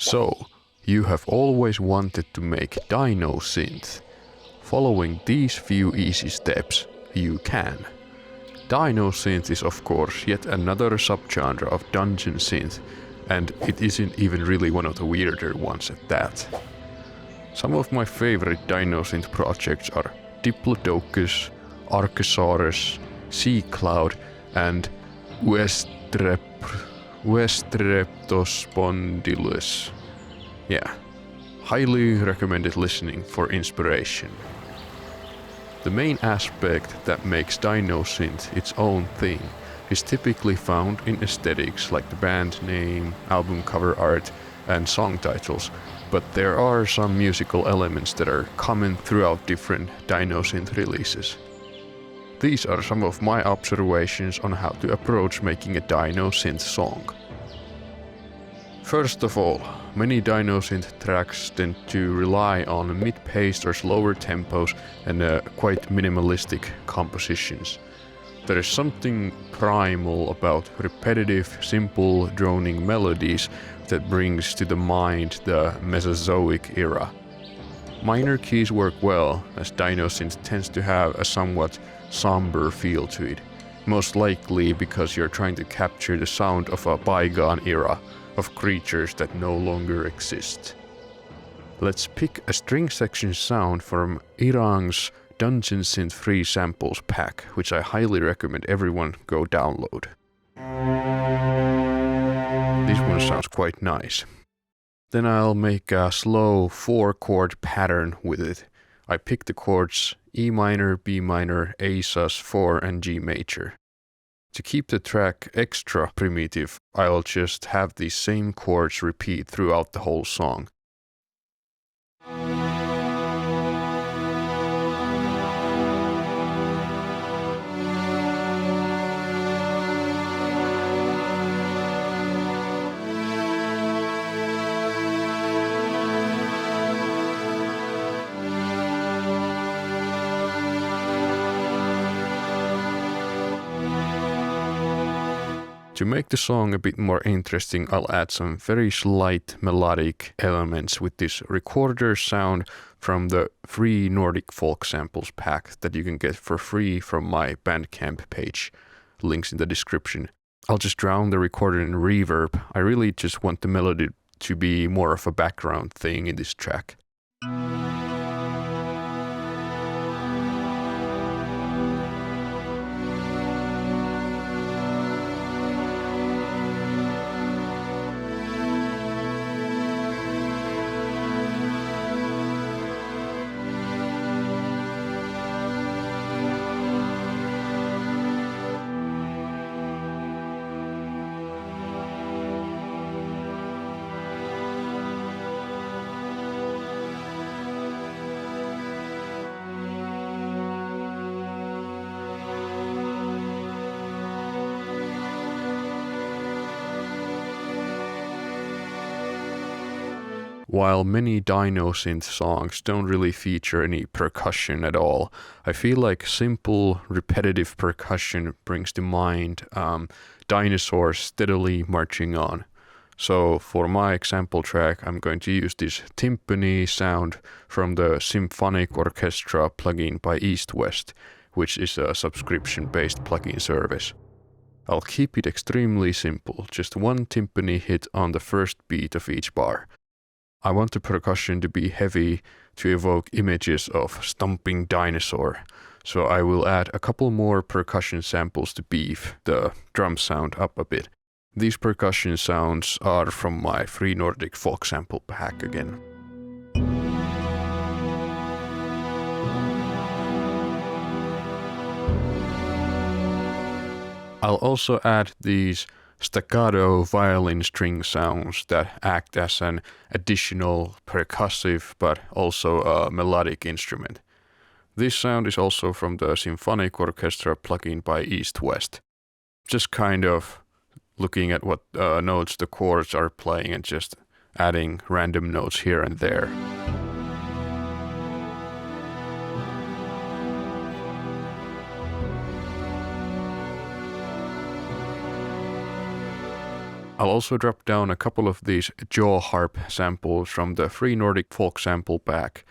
So, you have always wanted to make Dino Synth. Following these few easy steps, you can. Dino Synth is of course yet another subgenre of dungeon synth, and it isn't even really one of the weirder ones at that. Some of my favorite Dino Synth projects are Diplodocus, Archosaurus, Sea Cloud, and Westreptospondylus. Yeah, highly recommended listening for inspiration. The main aspect that makes Dino Synth its own thing is typically found in aesthetics like the band name, album cover art, and song titles, but there are some musical elements that are common throughout different Dino Synth releases. These are some of my observations on how to approach making a Dino Synth song. First of all, many Dino Synth tracks tend to rely on mid-paced or slower tempos and quite minimalistic compositions. There is something primal about repetitive, simple, droning melodies that brings to the mind the Mesozoic era. Minor keys work well, as Dino Synth tends to have a somewhat somber feel to it, most likely because you're trying to capture the sound of a bygone era of creatures that no longer exist. Let's pick a string section sound from Erang's Dungeon Synth Free Samples pack, which I highly recommend everyone go download. This one sounds quite nice. Then I'll make a slow 4-chord pattern with it. I picked the chords E minor, B minor, A sus4 and G major. To keep the track extra primitive, I'll just have these same chords repeat throughout the whole song. To make the song a bit more interesting, I'll add some very slight melodic elements with this recorder sound from the free Nordic folk samples pack that you can get for free from my Bandcamp page. Links in the description. I'll just drown the recorder in reverb. I really just want the melody to be more of a background thing in this track. While many Dino Synth songs don't really feature any percussion at all, I feel like simple, repetitive percussion brings to mind dinosaurs steadily marching on. So for my example track, I'm going to use this timpani sound from the Symphonic Orchestra plugin by EastWest, which is a subscription-based plugin service. I'll keep it extremely simple, just one timpani hit on the first beat of each bar. I want the percussion to be heavy to evoke images of stomping dinosaur, so I will add a couple more percussion samples to beef the drum sound up a bit. These percussion sounds are from my free Nordic folk sample pack again. I'll also add these staccato violin string sounds that act as an additional percussive but also a melodic instrument. This sound is also from the Symphonic Orchestra plugin by EastWest. Just kind of looking at what notes the chords are playing and just adding random notes here and there. I'll also drop down a couple of these jaw harp samples from the free Nordic folk sample pack.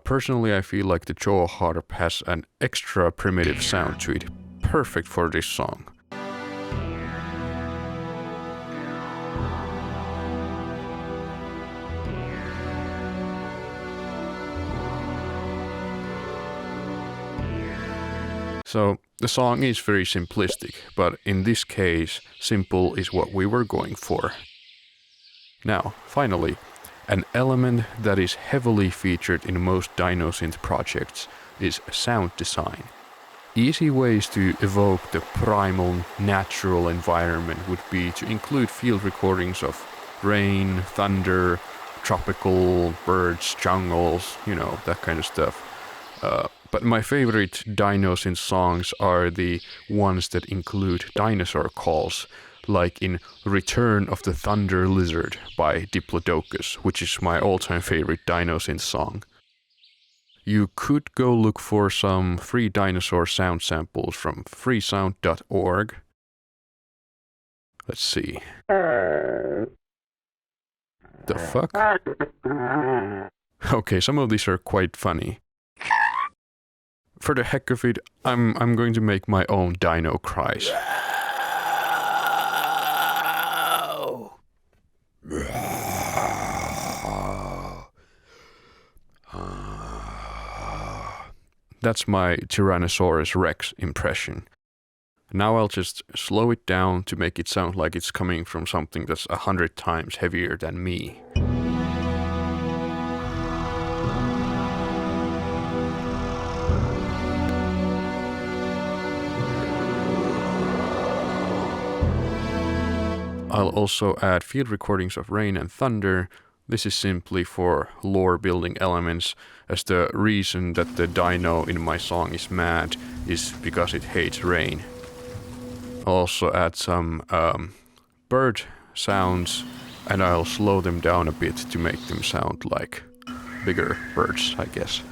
Personally, I feel like the jaw harp has an extra primitive sound to it, perfect for this song. So the song is very simplistic, but in this case, simple is what we were going for. Now, finally, an element that is heavily featured in most Dino Synth projects is sound design. Easy ways to evoke the primal, natural environment would be to include field recordings of rain, thunder, tropical birds, jungles, that kind of stuff. But my favorite Dino Synth songs are the ones that include dinosaur calls, like in Return of the Thunder Lizard by Diplodocus, which is my all-time favorite Dino Synth song. You could go look for some free dinosaur sound samples from freesound.org. Let's see. The fuck? Okay, some of these are quite funny. For the heck of it, I'm going to make my own dino cries. That's my Tyrannosaurus Rex impression. Now I'll just slow it down to make it sound like it's coming from something that's 100 times heavier than me. I'll also add field recordings of rain and thunder. This is simply for lore building elements, as the reason that the dino in my song is mad is because it hates rain. I'll also add some bird sounds, and I'll slow them down a bit to make them sound like bigger birds, I guess.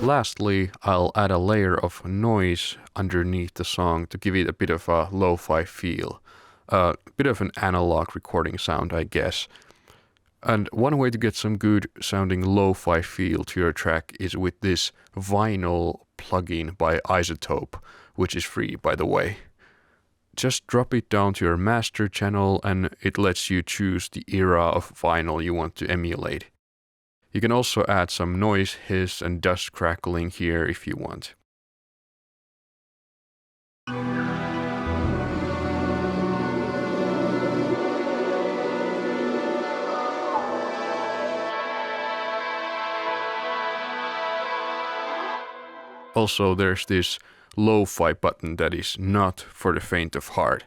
Lastly, I'll add a layer of noise underneath the song to give it a bit of a lo-fi feel. A bit of an analog recording sound, I guess. And one way to get some good sounding lo-fi feel to your track is with this vinyl plugin by Isotope, which is free, by the way. Just drop it down to your master channel and it lets you choose the era of vinyl you want to emulate. You can also add some noise, hiss, and dust crackling here if you want. Also, there's this lo-fi button that is not for the faint of heart.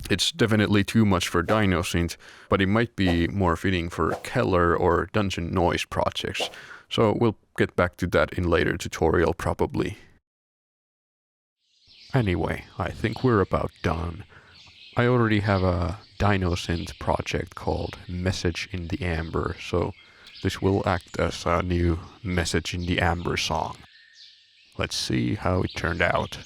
It's definitely too much for Dino Synth, but it might be more fitting for Keller or Dungeon Noise projects, so we'll get back to that in later tutorial probably. Anyway, I think we're about done. I already have a Dino Synth project called Message in the Amber, so this will act as a new Message in the Amber song. Let's see how it turned out.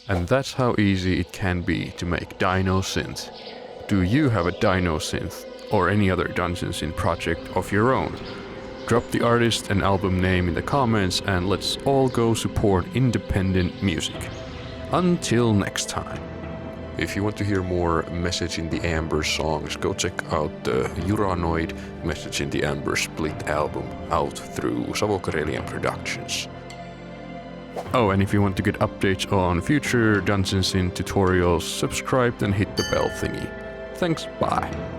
And that's how easy it can be to make Dino Synth. Do you have a Dino Synth or any other Dungeon Synth project of your own? Drop the artist and album name in the comments and let's all go support independent music. Until next time. If you want to hear more Message in the Amber songs, go check out the Juranoid Message in the Amber split album out through Savo-Karelian Productions. Oh, and if you want to get updates on future Dungeon Synth tutorials, subscribe and hit the bell thingy. Thanks, bye.